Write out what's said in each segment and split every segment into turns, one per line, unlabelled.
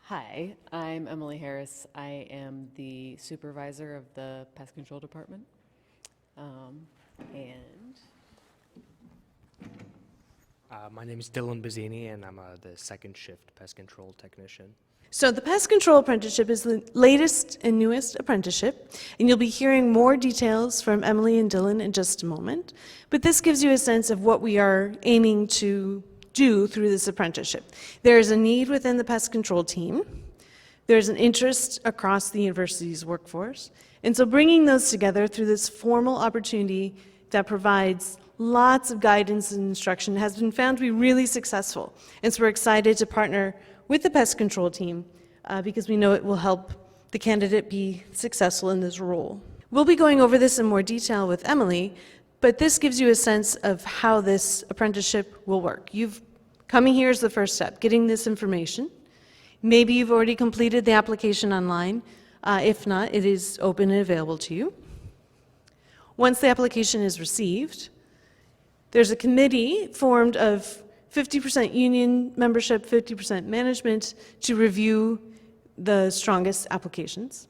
Hi, I'm Emily Harris. I am the supervisor of the pest control department. And
My name is Dylan Bazzini, and I'm the second shift pest control technician.
So the Pest Control Apprenticeship is the latest and newest apprenticeship, and you'll be hearing more details from Emily and Dylan in just a moment. But this gives you a sense of what we are aiming to do through this apprenticeship. There is a need within the pest control team. There's an interest across the university's workforce. And so bringing those together through this formal opportunity that provides lots of guidance and instruction has been found to be really successful. And so we're excited to partner with the pest control team because we know it will help the candidate be successful in this role. We'll be going over this in more detail with Emily, but this gives you a sense of how this apprenticeship will work. Coming here is the first step, getting this information. Maybe you've already completed the application online. If not, it is open and available to you. Once the application is received, there's a committee formed of 50% union membership, 50% management to review the strongest applications.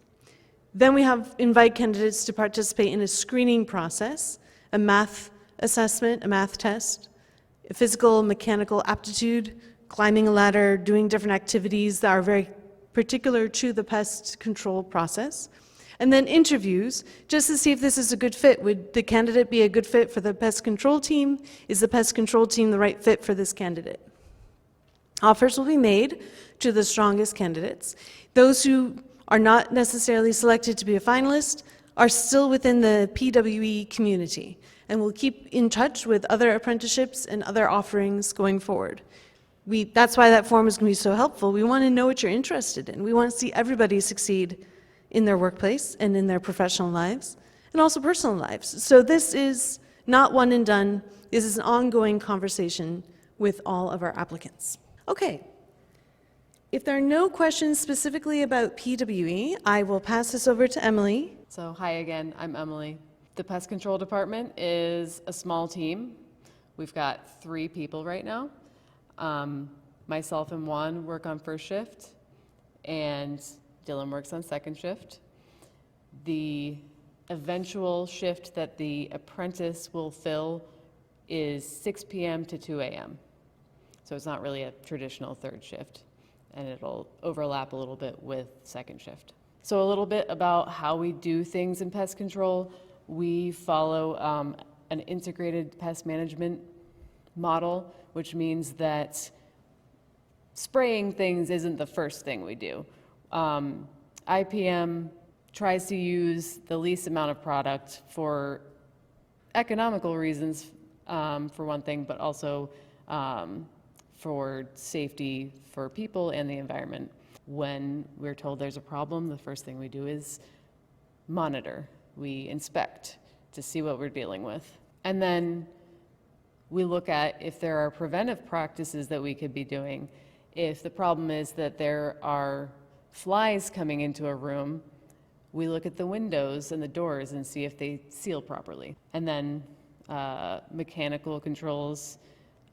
Then we invite candidates to participate in a screening process, a math assessment, a math test, a physical, mechanical aptitude, climbing a ladder, doing different activities that are very particular to the pest control process. And then interviews, just to see if this is a good fit. Would the candidate be a good fit for the pest control team? Is the pest control team the right fit for this candidate? Offers will be made to the strongest candidates. Those who are not necessarily selected to be a finalist are still within the PWE community, and we'll keep in touch with other apprenticeships and other offerings going forward. That's why that form is going to be so helpful. We want to know what you're interested in. We want to see everybody succeed in their workplace and in their professional lives, and also personal lives. So this is not one and done. This is an ongoing conversation with all of our applicants. Okay. If there are no questions specifically about PWE, I will pass this over to Emily.
so, hi again, I'm Emily. The pest control department is a small team. We've got 3 people right now. Myself and Juan work on first shift, and Dylan works on second shift. The eventual shift that the apprentice will fill is 6 p.m. to 2 a.m. So it's not really a traditional third shift, and it'll overlap a little bit with second shift. So a little bit about how we do things in pest control. We follow an integrated pest management model, which means that spraying things isn't the first thing we do. IPM tries to use the least amount of product for economical reasons, for one thing, but also for safety for people and the environment. When we're told there's a problem, the first thing we do is monitor. We inspect to see what we're dealing with. And then we look at if there are preventive practices that we could be doing. If the problem is that there are flies coming into a room, we look at the windows and the doors and see if they seal properly. And then mechanical controls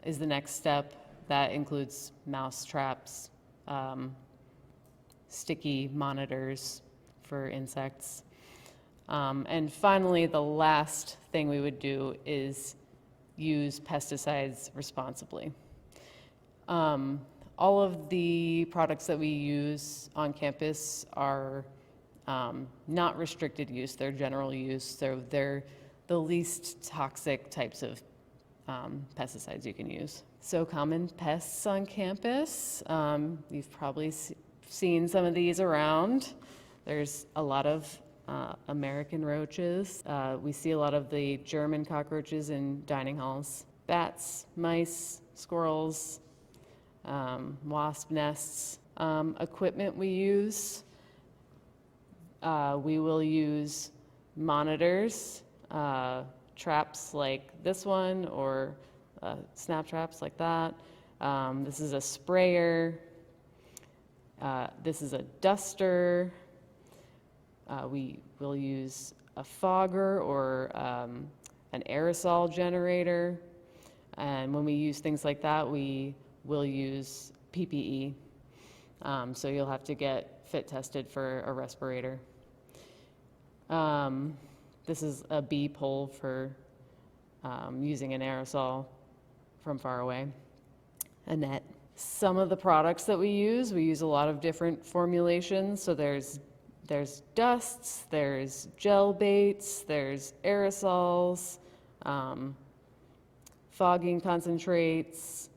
is the next step. That includes mouse traps, sticky monitors for insects. And finally, the last thing we would do is use pesticides responsibly. All of the products that we use on campus are not restricted use, they're general use, so they're the least toxic types of pesticides you can use. So common pests on campus, you've probably seen some of these around. There's a lot of American roaches. We see a lot of the German cockroaches in dining halls. Bats, mice, squirrels, wasp nests. Equipment we use, we will use monitors, traps like this one, or snap traps like that. This is a sprayer. This is a duster. We will use a fogger or an aerosol generator. And when we use things like that, we will use PPE. So you'll have to get fit tested for a respirator. This is a bee pole for using an aerosol from far away, a net. Some of the products that we use a lot of different formulations. So there's dusts, there's gel baits, there's aerosols, fogging concentrates.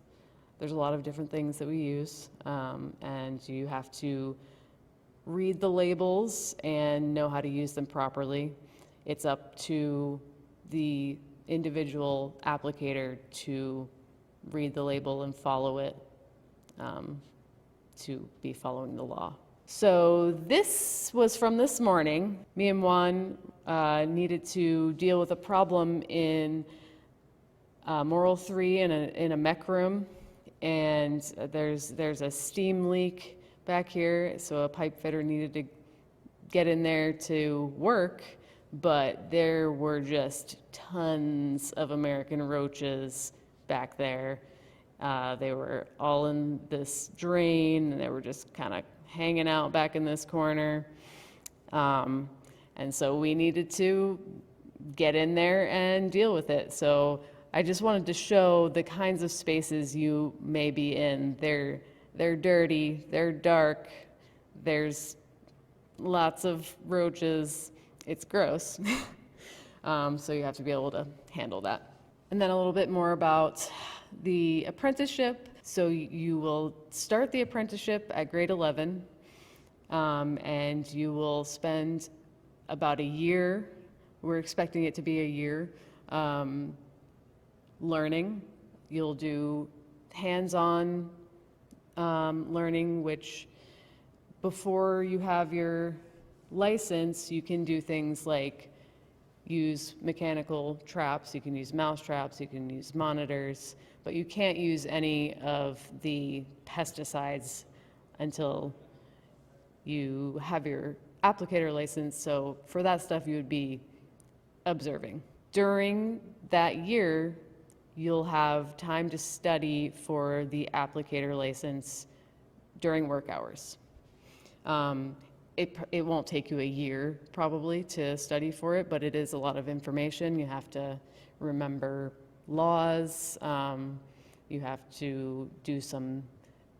There's a lot of different things that we use, and you have to read the labels and know how to use them properly. It's up to the individual applicator to read the label and follow it, to be following the law. So this was from this morning. Me and Juan needed to deal with a problem in Moral 3 in a mech room, and there's a steam leak back here, so a pipe fitter needed to get in there to work, but there were just tons of American roaches back there. They were all in this drain, and they were just kind of hanging out back in this corner. And so we needed to get in there and deal with it. So I just wanted to show the kinds of spaces you may be in. They're dirty, they're dark, there's lots of roaches. It's gross. So you have to be able to handle that. And then a little bit more about the apprenticeship. So you will start the apprenticeship at grade 11, and you will spend about a year, we're expecting it to be a year, learning. You'll do hands-on learning, which before you have your license, you can do things like use mechanical traps, you can use mouse traps, you can use monitors, but you can't use any of the pesticides until you have your applicator license. So for that stuff, you would be observing. During that year, you'll have time to study for the applicator license during work hours. It won't take you a year probably to study for it, but it is a lot of information. You have to remember laws. You have to do some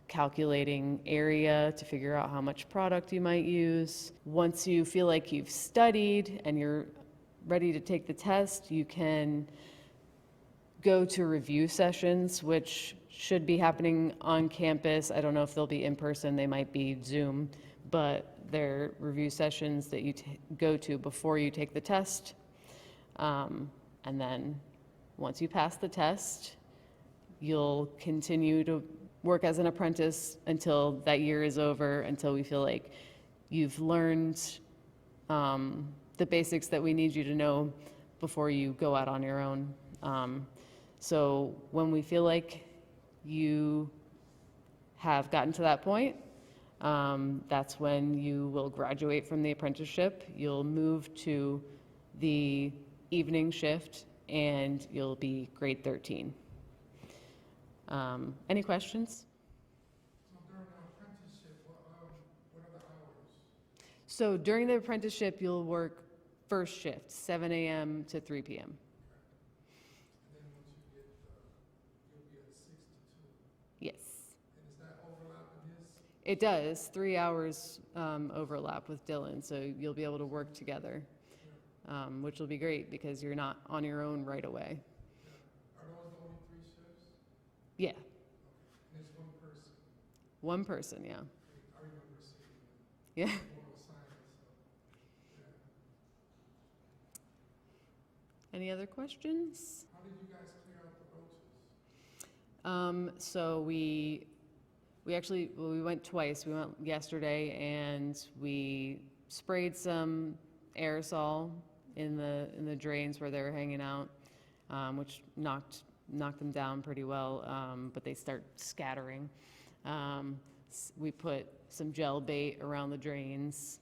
calculating area to figure out how much product you might use. Once you feel like you've studied and you're ready to take the test, you can go to review sessions, which should be happening on campus. I don't know if they'll be in person, they might be Zoom, but they're review sessions that you go to before you take the test. And then once you pass the test, you'll continue to work as an apprentice until that year is over, until we feel like you've learned the basics that we need you to know before you go out on your own. So when we feel like you have gotten to that point, that's when you will graduate from the apprenticeship. You'll move to the evening shift, and you'll be grade 13. Any questions?
So during the apprenticeship, what are the hours?
So during the apprenticeship, you'll work first shift, 7 a.m. to 3 p.m.
And then once you get, you'll be at 6 to 2.
Yes.
And is that overlapping his?
It does. 3 hours overlap with Dylan, so you'll be able to work together, which will be great because you're not on your own right away.
Yeah. Are those the only 3 shifts?
Yeah,
Okay. And it's one person?
one person, yeah.
I remember seeing
Yeah.
moral science, so, yeah.
Any other questions?
How did you guys clear out the roaches?
So we actually, well, we went twice. We went yesterday and we sprayed some aerosol in the drains where they were hanging out, which knocked them down pretty well, but they start scattering. We put some gel bait around the drains,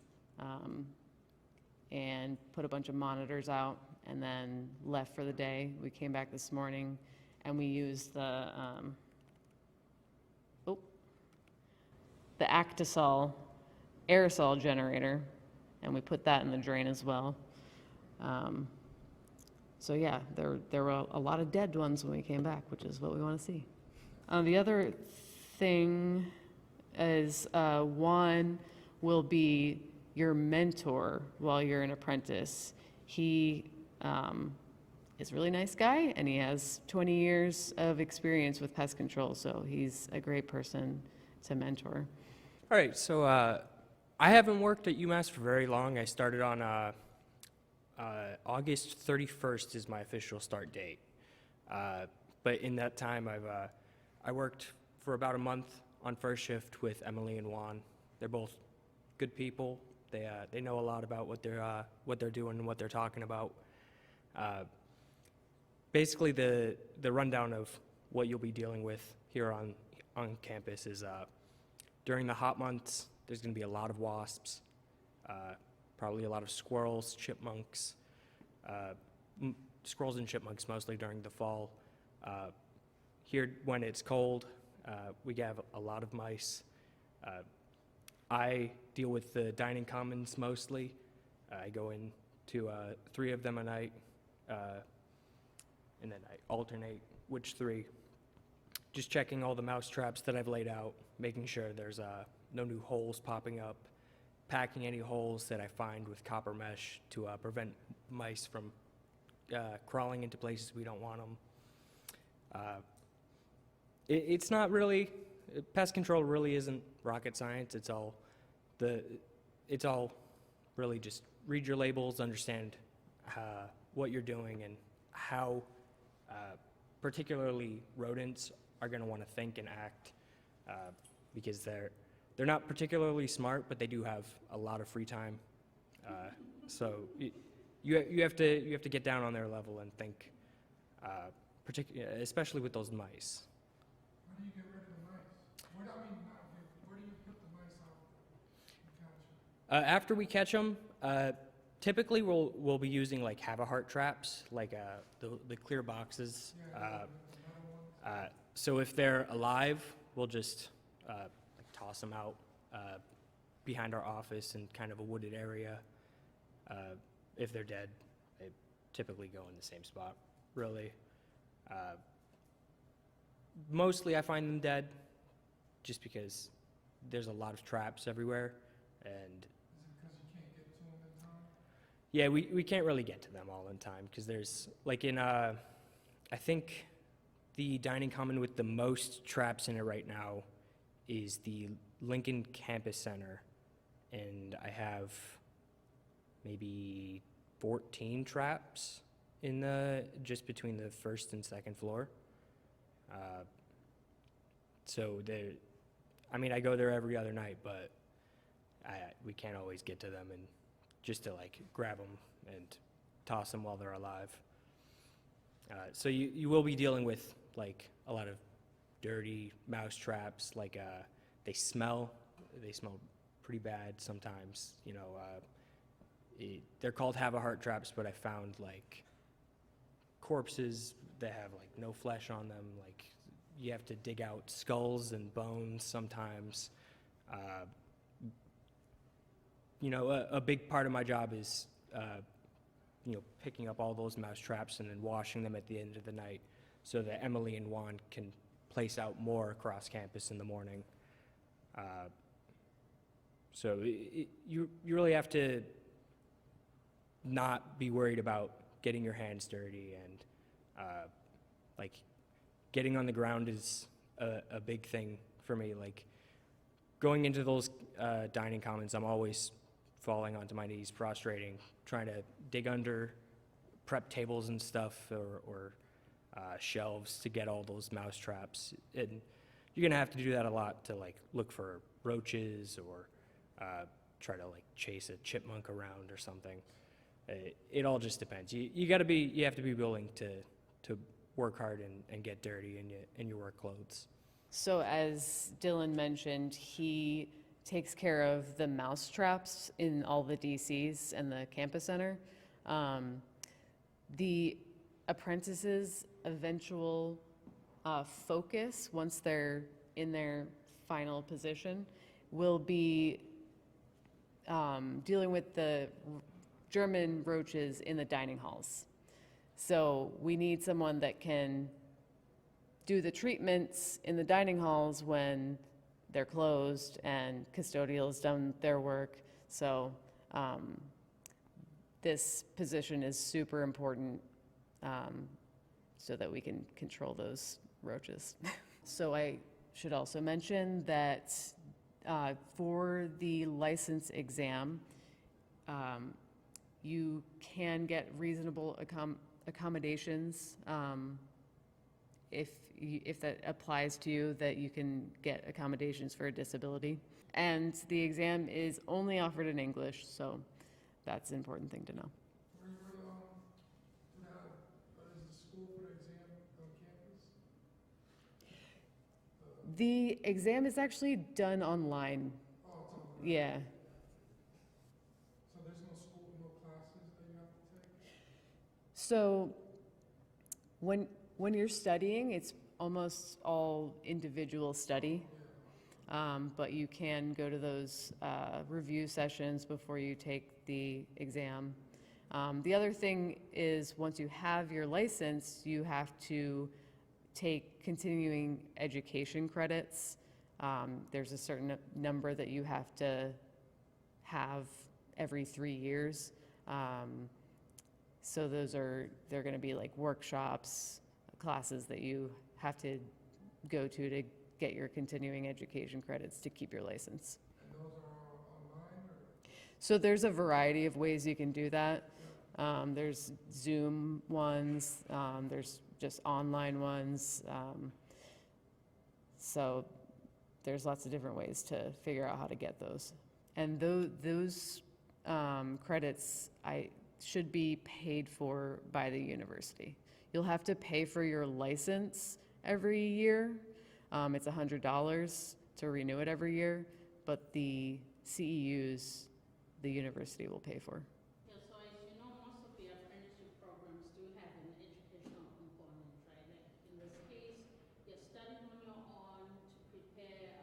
and put a bunch of monitors out, and then left for the day. We came back this morning and we used the Actisol aerosol generator, and we put that in the drain as well. So yeah, there were a lot of dead ones when we came back, which is what we want to see. The other thing is Juan will be your mentor while you're an apprentice. He is a really nice guy, and he has 20 years of experience with pest control, so he's a great person to mentor.
All right, so I haven't worked at UMass for very long. I started on August 31st is my official start date. But in that time, I worked for about a month on first shift with Emily and Juan. They're both good people. They know a lot about what they're doing and what they're talking about. Basically, the rundown of what you'll be dealing with here on campus is during the hot months, there's going to be a lot of wasps, probably a lot of squirrels, chipmunks, squirrels and chipmunks mostly during the fall. Here, when it's cold, we have a lot of mice. I deal with the dining commons mostly. I go into 3 of them a night, and then I alternate which 3. Just checking all the mouse traps that I've laid out, making sure there's no new holes popping up, packing any holes that I find with copper mesh to prevent mice from crawling into places we don't want them. It's not really, pest control really isn't rocket science. It's all really just read your labels, understand what you're doing, and how particularly rodents are going to want to think and act, because they're not particularly smart, but they do have a lot of free time. So you have to get down on their level and think, especially with those mice.
How do you get rid of the mice? Where do you put the mice out you catch them?
After we catch them, typically we'll be using like have-a-heart traps, like the clear boxes.
Yeah, the metal ones.
So if they're alive, we'll just like toss them out behind our office in kind of a wooded area. If they're dead, they typically go in the same spot, really. Mostly I find them dead just because there's a lot of traps everywhere, and
Is it because you can't get to them in time?
yeah, we can't really get to them all in time because there's like I think the dining common with the most traps in it right now is the Lincoln Campus Center, and I have maybe 14 traps in just between the first and second floor. So I go there every other night, but we can't always get to them, and just to like grab them and toss them while they're alive. So you will be dealing with like a lot of dirty mouse traps. Like they smell pretty bad sometimes. They're called have-a-heart traps, but I found like corpses that have like no flesh on them. Like you have to dig out skulls and bones sometimes. A big part of my job is picking up all those mouse traps and then washing them at the end of the night so that Emily and Juan can place out more across campus in the morning. So you really have to not be worried about getting your hands dirty, and like getting on the ground is a big thing for me. Like going into those dining commons, I'm always falling onto my knees, prostrating, trying to dig under prep tables and stuff, or shelves to get all those mouse traps. And you're gonna have to do that a lot to like look for roaches or try to like chase a chipmunk around or something. It all just depends. You have to be willing to work hard and get dirty in your work clothes.
So as Dylan mentioned, he takes care of the mouse traps in all the DCs and the campus center. The apprentices' eventual focus, once they're in their final position, will be dealing with the German roaches in the dining halls. So we need someone that can do the treatments in the dining halls when they're closed and custodial has done their work. So this position is super important so that we can control those roaches. So I should also mention that for the license exam, you can get reasonable accommodations if that applies to you, that you can get accommodations for a disability. And the exam is only offered in English, so that's an important thing to know.
Is the school for the exam on campus?
The exam is actually done online.
Oh, it's online.
Yeah.
So there's no school, no classes that you have to take?
So when you're studying, it's almost all individual study. But you can go to those review sessions before you take the exam. The other thing is, once you have your license, you have to take continuing education credits. There's a certain number that you have to have every 3 years. So they're going to be like workshops, classes that you have to go to get your continuing education credits to keep your license.
And those are all online, or?
So there's a variety of ways you can do that. There's Zoom ones, there's just online ones. So there's lots of different ways to figure out how to get those. And those credits should be paid for by the university. You'll have to pay for your license every year. It's $100 to renew it every year, but the CEUs, the university will pay for.
Yeah, so as you know, most of the apprenticeship programs do have an educational component, right? Like in this case, you're studying on your own to prepare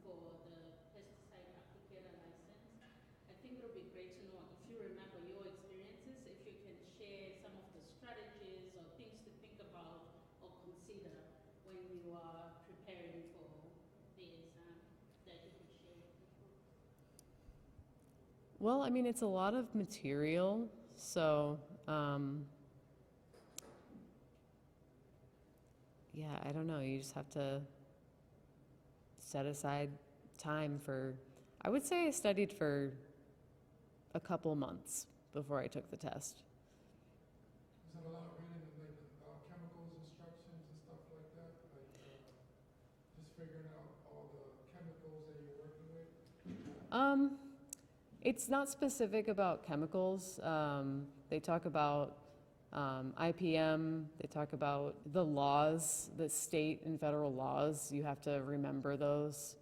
for the pesticide applicator license. I think it'll be great to know if you remember your experiences, if you can share some of the strategies or things to think about or consider when you are preparing for the exam that you could share with the group.
Well, I mean, it's a lot of material, so yeah, I don't know. You just have to set aside time for, I would say I studied for a couple months before I took the test.
Is that a lot of reading of like the chemicals instructions and stuff like that? Like just figuring out all the chemicals that you're working with?
It's not specific about chemicals. They talk about IPM, they talk about the laws, the state and federal laws. You have to remember those.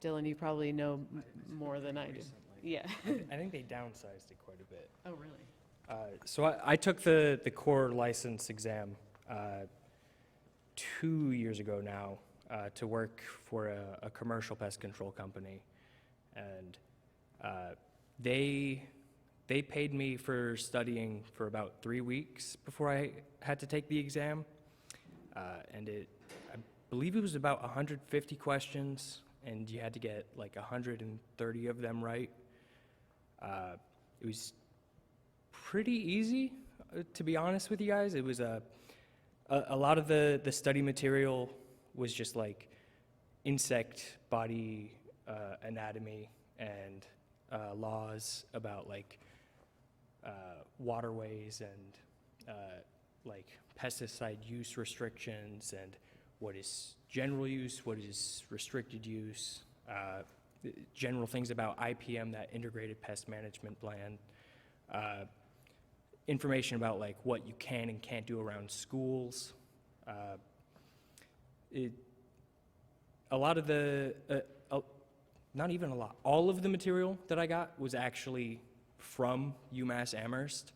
Dylan, you probably know more than I do.
Recently.
Yeah.
I think they downsized it quite a bit.
Oh, really?
So I took the core license exam 2 years ago now to work for a commercial pest control company, and they paid me for studying for about 3 weeks before I had to take the exam, and I believe it was about 150 questions, and you had to get like 130 of them right. It was pretty easy, to be honest with you guys. It was a lot of the study material was just like insect body anatomy and laws about like waterways and like pesticide use restrictions and what is general use, what is restricted use, general things about IPM, that integrated pest management plan, information about like what you can and can't do around schools. A lot of the, not even a lot, all of the material that I got was actually from UMass Amherst.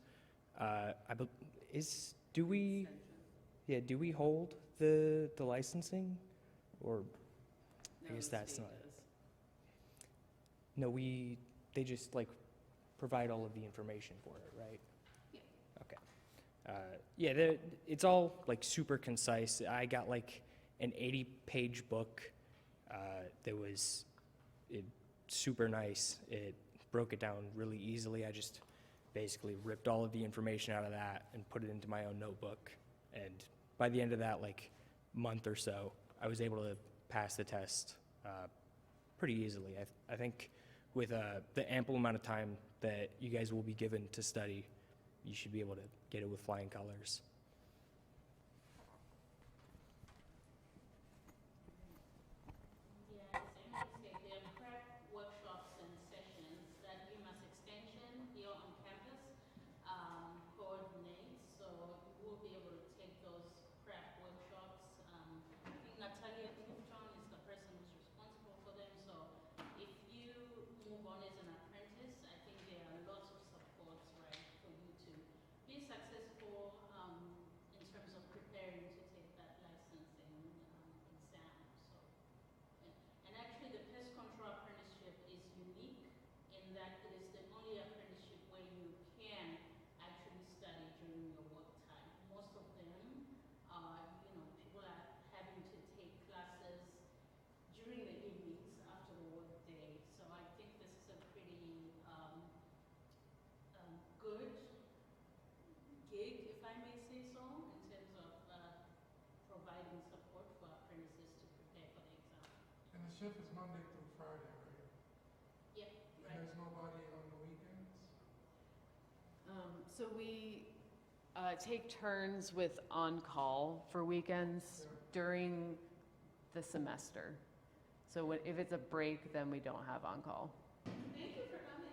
Do we hold the licensing, or I guess that's not. No, they just like provide all of the information for it, right?
Yeah.
Okay. Yeah, it's all like super concise. I got like an 80-page book that was super nice. It broke it down really easily. I just basically ripped all of the information out of that and put it into my own notebook. And by the end of that, like, month or so, I was able to pass the test pretty easily. I think with the ample amount of time that you guys will be given to study, you should be able to get it with flying colors.
Yeah, as Emily said, there are prep workshops and sessions that UMass Extension here on campus coordinates, so you will be able to take those prep workshops. I think Natalia Clifton is the person who's responsible for them, so if you move on as an apprentice, I think there are lots of supports, right, for you to be successful in terms of preparing to take that licensing exam. So. And actually, the pest control apprenticeship is unique in that it is the only apprenticeship where you can actually study during your work time. Most of them are, people are having to take classes during the evenings after the work day. So I think this is a pretty good gig, if I may say so, in terms of providing support for apprentices to prepare for the exam.
And the shift is Monday through Friday, right?
Yeah,
And
right.
there's nobody on the weekends?
So we take turns with on-call for weekends during the semester. So if it's a break, then we don't have on-call.
Thank you for coming.